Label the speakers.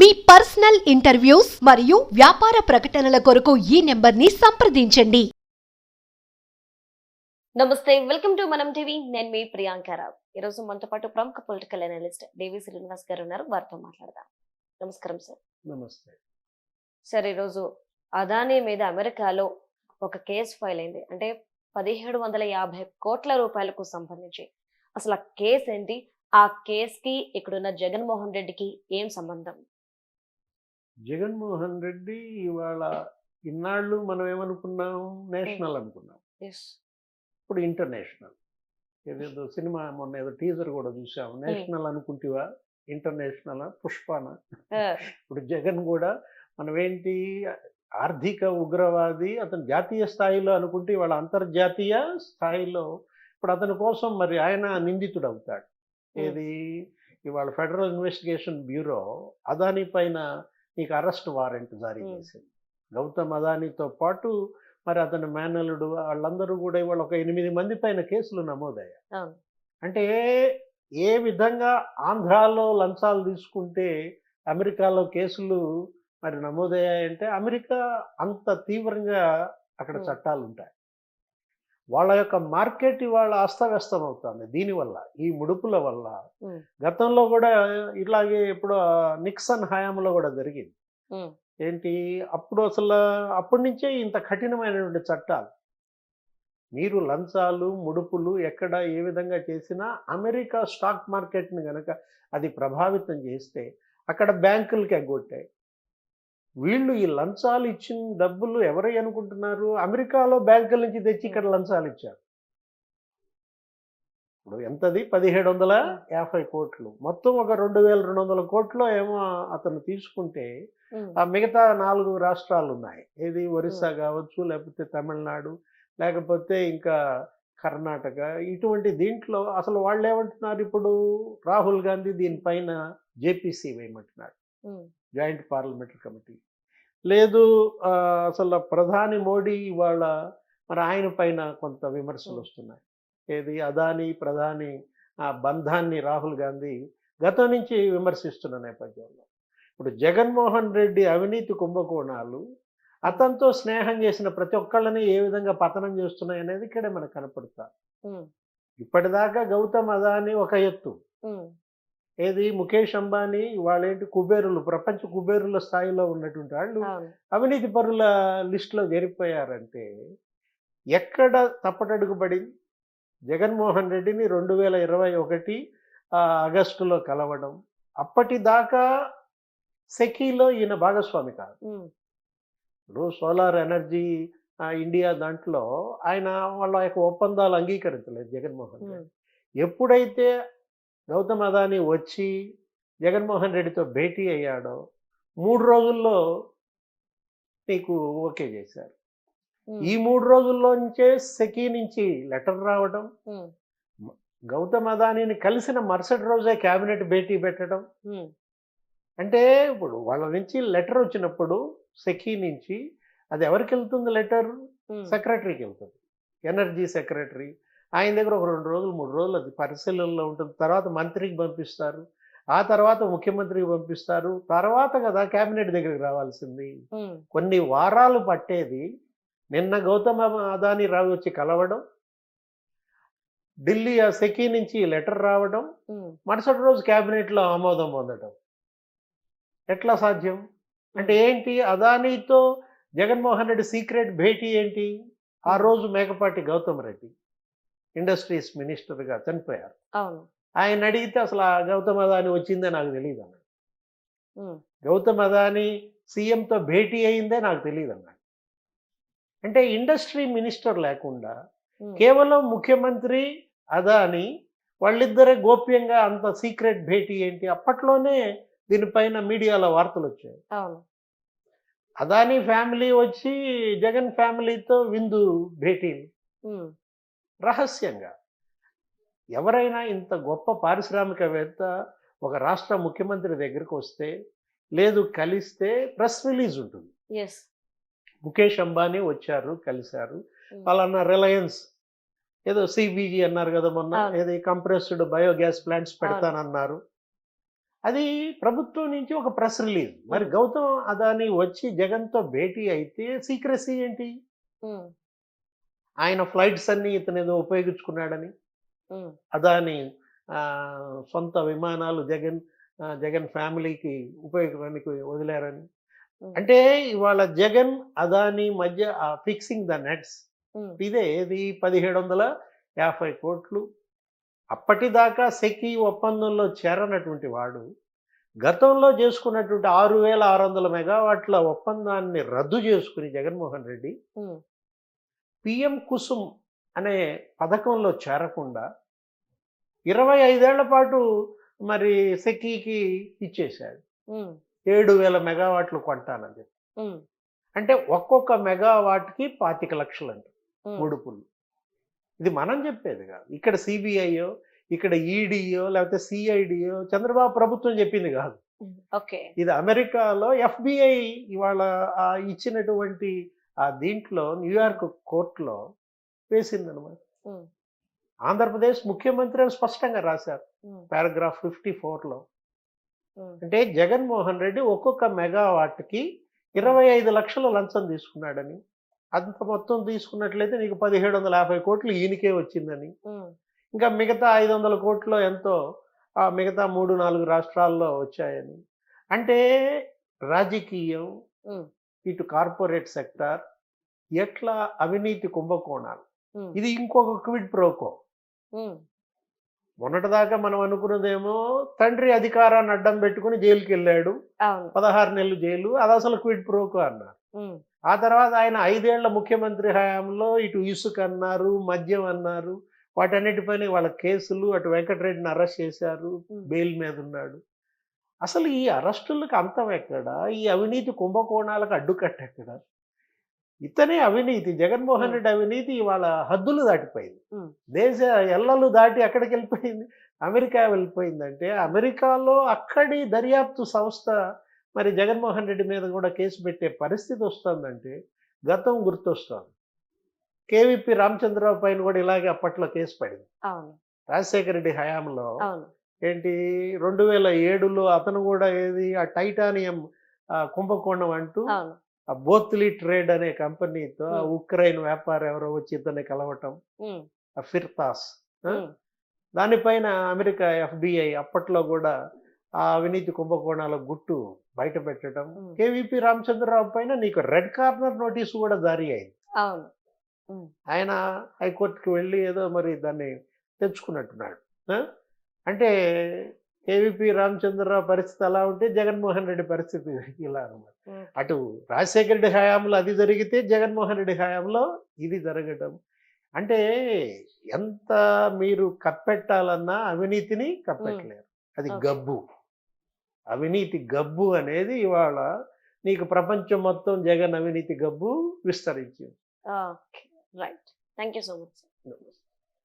Speaker 1: మీ personal interviews మరియు వ్యాపార ప్రకటనల కొరకు ఈ నెంబర్ని సంప్రదించండి.
Speaker 2: నమస్తే, వెల్కమ్ టు మనం టీవీ. నేను మీ ప్రియాంకారావు. ఈరోజు మనతో పాటు ప్రముఖ పొలిటికల్ అనలిస్ట్ డివి శ్రీనివాస్ గారు ఉన్నారు. వారితో మాట్లాడదాం. నమస్కారం సార్.
Speaker 3: నమస్తే
Speaker 2: సార్, ఈరోజు అదానీ మీద అమెరికాలో ఒక కేసు ఫైల్ అయింది. అంటే 1750 కోట్ల రూపాయలకు సంబంధించి. అసలు ఆ కేసు ఏంటి? ఆ కేసుకి ఇక్కడున్న జగన్మోహన్ రెడ్డికి ఏం సంబంధం?
Speaker 3: జగన్మోహన్ రెడ్డి ఇవాళ ఇన్నాళ్ళు మనం ఏమనుకున్నాం, నేషనల్ అనుకున్నాం. ఇప్పుడు ఇంటర్నేషనల్. ఏదేదో సినిమా మొన్న ఏదో టీజర్ కూడా చూసాం. నేషనల్ అనుకుంటేవా ఇంటర్నేషనల్ పుష్పాన. ఇప్పుడు జగన్ కూడా మనం ఏంటి, ఆర్థిక ఉగ్రవాది, అతను జాతీయ స్థాయిలో అనుకుంటే ఇవాళ అంతర్జాతీయ స్థాయిలో ఇప్పుడు అతని కోసం మరి ఆయన నిందితుడు అవుతాడు. ఏది ఇవాళ ఫెడరల్ ఇన్వెస్టిగేషన్ బ్యూరో అదానీ పైన నీకు అరెస్ట్ వారెంట్ జారీ చేసింది. గౌతమ్ అదానీతో పాటు మరి అతని మేనలుడు వాళ్ళందరూ కూడా ఇవాళ ఒక 8 మంది పైన కేసులు నమోదయ్యాయి. అంటే ఏ విధంగా ఆంధ్రాలో లంచాలు తీసుకుంటే అమెరికాలో కేసులు మరి నమోదయ్యాయంటే అమెరికా అంత తీవ్రంగా అక్కడ చట్టాలు ఉంటాయి. వాళ్ళ యొక్క మార్కెట్ ఇవాళ అస్తవ్యస్తం అవుతుంది దీనివల్ల, ఈ ముడుపుల వల్ల. గతంలో కూడా ఇట్లాగే ఇప్పుడు నిక్సన్ హయాంలో కూడా జరిగింది. ఏంటి అప్పుడు అసలు అప్పటి నుంచే ఇంత కఠినమైనటువంటి చట్టాలు. మీరు లంచాలు ముడుపులు ఎక్కడ ఏ విధంగా చేసినా అమెరికా స్టాక్ మార్కెట్ని కనుక అది ప్రభావితం చేస్తే అక్కడ బ్యాంకులకి ఎగ్గొట్టాయి. వీళ్ళు ఈ లంచాలు ఇచ్చిన డబ్బులు ఎవరై అనుకుంటున్నారు, అమెరికాలో బ్యాంకుల నుంచి తెచ్చి ఇక్కడ లంచాలు ఇచ్చారు. ఇప్పుడు ఎంతది 1750 కోట్లు, మొత్తం ఒక 2200 కోట్లు ఏమో అతను తీసుకుంటే ఆ మిగతా 4 రాష్ట్రాలు ఉన్నాయి. ఏది ఒరిస్సా కావచ్చు, లేకపోతే తమిళనాడు, లేకపోతే ఇంకా కర్ణాటక. ఇటువంటి దీంట్లో అసలు వాళ్ళు ఏమంటున్నారు, ఇప్పుడు రాహుల్ గాంధీ దీనిపైన జేపీసీ వేయమంటున్నాడు, జాయింట్ పార్లమెంటరీ కమిటీ. లేదు అసలు ప్రధాని మోడీ ఇవాళ మరి ఆయన పైన కొంత విమర్శలు వస్తున్నాయి. ఏది అదానీ ప్రధాని ఆ బంధాన్ని రాహుల్ గాంధీ గతం నుంచి విమర్శిస్తున్న నేపథ్యంలో ఇప్పుడు జగన్మోహన్ రెడ్డి అవినీతి కుంభకోణాలు అతనితో స్నేహం చేసిన ప్రతి ఒక్కళ్ళని ఏ విధంగా పతనం చేస్తున్నాయి అనేది ఇక్కడే మనకు కనపడతా. ఇప్పటిదాకా గౌతమ్ అదానీ ఒక ఎత్తు, ఏది ముఖేష్ అంబానీ వాళ్ళేంటి కుబేరులు, ప్రపంచ కుబేరుల స్థాయిలో ఉన్నటువంటి వాళ్ళు అవినీతి పరుల లిస్టులో చేరిపోయారంటే ఎక్కడ తప్పటడుగు పడింది? జగన్మోహన్ రెడ్డిని 2021 ఆగస్టులో కలవడం, అప్పటిదాకా సెకీలో ఈయన భాగస్వామి కాదు. ఇప్పుడు సోలార్ ఎనర్జీ ఇండియా దాంట్లో ఆయన వాళ్ళ యొక్క ఒప్పందాలు అంగీకరించలేదు జగన్మోహన్ రెడ్డి. ఎప్పుడైతే గౌతమ్ అదానీ వచ్చి జగన్మోహన్ రెడ్డితో భేటీ అయ్యాడో 3 రోజుల్లో నీకు ఓకే చేశారు. ఈ 3 రోజుల్లో నుంచే సెకీ నుంచి లెటర్ రావడం, గౌతమ్ అదానీని కలిసిన మరుసటి రోజే క్యాబినెట్ భేటీ పెట్టడం. అంటే ఇప్పుడు వాళ్ళ నుంచి లెటర్ వచ్చినప్పుడు సెకీ నుంచి అది ఎవరికి వెళ్తుంది? లెటర్ సెక్రటరీకి వెళ్తుంది, ఎనర్జీ సెక్రటరీ. ఆయన దగ్గర ఒక 2 రోజులు 3 రోజులు అది పరిశీలనలో ఉంటుంది. తర్వాత మంత్రికి పంపిస్తారు, ఆ తర్వాత ముఖ్యమంత్రికి పంపిస్తారు, తర్వాత కదా క్యాబినెట్ దగ్గరికి రావాల్సింది. కొన్ని వారాలు పట్టేది. నిన్న గౌతమ్ అదానీ రావు వచ్చి కలవడం, ఢిల్లీ ఆ సెకీ నుంచి లెటర్ రావడం, మరుసటి రోజు క్యాబినెట్లో ఆమోదం పొందడం ఎట్లా సాధ్యం? అంటే ఏంటి, అదానీతో జగన్మోహన్ రెడ్డి సీక్రెట్ భేటీ ఏంటి? ఆ రోజు మేకపాటి గౌతమ్ రెడ్డి ఇండస్ట్రీస్ మినిస్టర్గా చనిపోయారు. ఆయన అడిగితే అసలు ఆ గౌతమ్ అదానీ వచ్చిందే నాకు తెలియదు అన్నాడు. గౌతమ్ అదానీ సీఎంతో భేటీ అయిందే నాకు తెలియదు అన్నాడు. అంటే ఇండస్ట్రీ మినిస్టర్ లేకుండా కేవలం ముఖ్యమంత్రి అదానీ వాళ్ళిద్దరే గోప్యంగా అంత సీక్రెట్ భేటీ ఏంటి? అప్పట్లోనే దీనిపైన మీడియాలో వార్తలు వచ్చాయి. అదానీ ఫ్యామిలీ వచ్చి జగన్ ఫ్యామిలీతో విందు భేటీలు రహస్యంగా. ఎవరైనా ఇంత గొప్ప పారిశ్రామికవేత్త ఒక రాష్ట్ర ముఖ్యమంత్రి దగ్గరికి వస్తే, లేదు కలిస్తే ప్రెస్ రిలీజ్ ఉంటుంది. ముఖేష్ అంబానీ వచ్చారు, కలిశారు. వాళ్ళన్న రిలయన్స్ ఏదో సిబిజీ అన్నారు కదా మొన్న, ఏదో కంప్రెస్డ్ బయోగ్యాస్ ప్లాంట్స్ పెడతానన్నారు. అది ప్రభుత్వం నుంచి ఒక ప్రెస్ రిలీజ్. మరి గౌతమ్ అదానీ వచ్చి జగన్తో భేటీ అయితే సీక్రెసీ ఏంటి?
Speaker 2: ఉమ్,
Speaker 3: ఆయన ఫ్లైట్స్ అన్ని ఇతను ఏదో ఉపయోగించుకున్నాడని,
Speaker 2: ఉమ్,
Speaker 3: అదానీ సొంత విమానాలు జగన్ ఫ్యామిలీకి ఉపయోగానికి వదిలారని.
Speaker 2: ఉమ్,
Speaker 3: అంటే ఇవాళ జగన్ అదానీ మధ్య ఫిక్సింగ్ ద నెట్స్
Speaker 2: ఉమ్,
Speaker 3: ఇదే ఏది 1750 కోట్లు. అప్పటిదాకా సెకీ ఒప్పందంలో చేరనటువంటి వాడు గతంలో చేసుకున్నటువంటి 6600 మెగావాట్ల ఒప్పందాన్ని రద్దు చేసుకుని జగన్మోహన్ రెడ్డి
Speaker 2: ఉమ్,
Speaker 3: పిఎం కుసుమ్ అనే పథకంలో చేరకుండా 25 ఏళ్ల పాటు మరి సెకీకి ఇచ్చేశాడు.
Speaker 2: ఉమ్,
Speaker 3: 7000 మెగావాట్లు కొంటానని చెప్పి.
Speaker 2: ఉమ్,
Speaker 3: అంటే ఒక్కొక్క మెగావాట్కి 25 లక్షలు అంట
Speaker 2: ఉమ్,
Speaker 3: ముడుపులు. ఇది మనం చెప్పేది కాదు. ఇక్కడ సిబిఐయో, ఇక్కడ ఈడీయో, లేకపోతే సిఐడియో చంద్రబాబు ప్రభుత్వం చెప్పింది కాదు.
Speaker 2: ఉమ్, ఓకే.
Speaker 3: ఇది అమెరికాలో ఎఫ్బిఐ ఇవాళ ఇచ్చినటువంటి దీంట్లో న్యూయార్క్ కోర్టులో వేసిందనమాట.
Speaker 2: ఉమ్,
Speaker 3: ఆంధ్రప్రదేశ్ ముఖ్యమంత్రి అని స్పష్టంగా రాశారు
Speaker 2: ఉమ్,
Speaker 3: పారాగ్రాఫ్ 54లో.
Speaker 2: ఉమ్,
Speaker 3: అంటే జగన్మోహన్ రెడ్డి ఒక్కొక్క మెగావాట్కి 25 లక్షల లంచం తీసుకున్నాడని, అంత మొత్తం తీసుకున్నట్లయితే నీకు 1750 కోట్లు ఈయనకే వచ్చిందని,
Speaker 2: ఉమ్,
Speaker 3: ఇంకా మిగతా 500 కోట్లు ఎంతో మిగతా 3-4 రాష్ట్రాల్లో వచ్చాయని. అంటే రాజకీయం,
Speaker 2: ఉమ్,
Speaker 3: ఇటు కార్పొరేట్ సెక్టార్, ఎట్లా అవినీతి కుంభకోణాలు.
Speaker 2: ఉమ్,
Speaker 3: ఇది ఇంకొక క్విడ్ ప్రోకో.
Speaker 2: ఉమ్,
Speaker 3: మొన్నటిదాకా మనం అనుకున్నదేమో తండ్రి అధికారాన్ని అడ్డం పెట్టుకుని జైలుకి వెళ్ళాడు,
Speaker 2: అవును.
Speaker 3: 16 నెలలు జైలు, అది అసలు క్విడ్ ప్రోకో అన్నారు.
Speaker 2: ఉమ్,
Speaker 3: ఆ తర్వాత ఆయన 5 ఏళ్ల ముఖ్యమంత్రి హయాంలో ఇటు ఇసుక అన్నారు, మద్యం అన్నారు, వాటన్నిటిపైన వాళ్ళ కేసులు, అటు వెంకటరెడ్డిని అరెస్ట్ చేశారు, బెయిల్ మీద ఉన్నాడు. అసలు ఈ అరెస్టులకు అంతం ఎక్కడ? ఈ అవినీతి కుంభకోణాలకు అడ్డుకట్ట ఎక్కడ? ఇతనే అవినీతి, జగన్మోహన్ రెడ్డి అవినీతి ఇవాళ హద్దులు దాటిపోయింది.
Speaker 2: ఉమ్,
Speaker 3: దేశ ఎల్లలు దాటి ఎక్కడికి వెళ్ళిపోయింది? అమెరికా వెళ్ళిపోయిందంటే అమెరికాలో అక్కడి దర్యాప్తు సంస్థ మరి జగన్మోహన్ రెడ్డి మీద కూడా కేసు పెట్టే పరిస్థితి వస్తుందంటే గతం గుర్తొస్తుంది. కేవీపీ రామచంద్రరావు పైన కూడా ఇలాగే అప్పట్లో కేసు పడింది
Speaker 2: అవును.
Speaker 3: రాజశేఖర రెడ్డి హయాంలో.
Speaker 2: అవును.
Speaker 3: ఏంటి 2007లో అతను కూడా ఏది ఆ టైటానియం కుంభకోణం అంటూ
Speaker 2: అవును.
Speaker 3: ఆ బోత్లీ ట్రేడ్ అనే కంపెనీతో ఆ ఉక్రెయిన్ వ్యాపారం ఎవరో వచ్చి ఇతన్ని కలవటం,
Speaker 2: ఉమ్,
Speaker 3: ఆ ఫిర్తాస్,
Speaker 2: ఉమ్,
Speaker 3: దానిపైన అమెరికా ఎఫ్బిఐ అప్పట్లో కూడా ఆ అవినీతి కుంభకోణాల గుట్టు బయట పెట్టడం. కేవీపీ రామచంద్రరావు పైన నీకు రెడ్ కార్నర్ నోటీసు కూడా జారీ అయింది.
Speaker 2: అవును. ఉమ్,
Speaker 3: ఆయన హైకోర్టుకి వెళ్ళి ఏదో మరి దాన్ని తెచ్చుకున్నట్టున్నాడు. అంటే కేవీపీ రామచంద్రరావు పరిస్థితి అలా ఉంటే జగన్మోహన్ రెడ్డి పరిస్థితి ఇలా అనమాట.
Speaker 2: ఉమ్,
Speaker 3: అటు రాజశేఖర రెడ్డి హయాంలో అది జరిగితే జగన్మోహన్ రెడ్డి హయాంలో ఇది జరగడం. అంటే ఎంత మీరు కప్పెట్టాలన్నా అవినీతిని కప్పెట్టలేరు. అది
Speaker 2: Okay.
Speaker 3: గబ్బు. అవినీతి గబ్బు అనేది ఇవాళ నీకు ప్రపంచం మొత్తం జగన్ అవినీతి గబ్బు విస్తరించింది.
Speaker 2: Okay. Right. Thank you so much.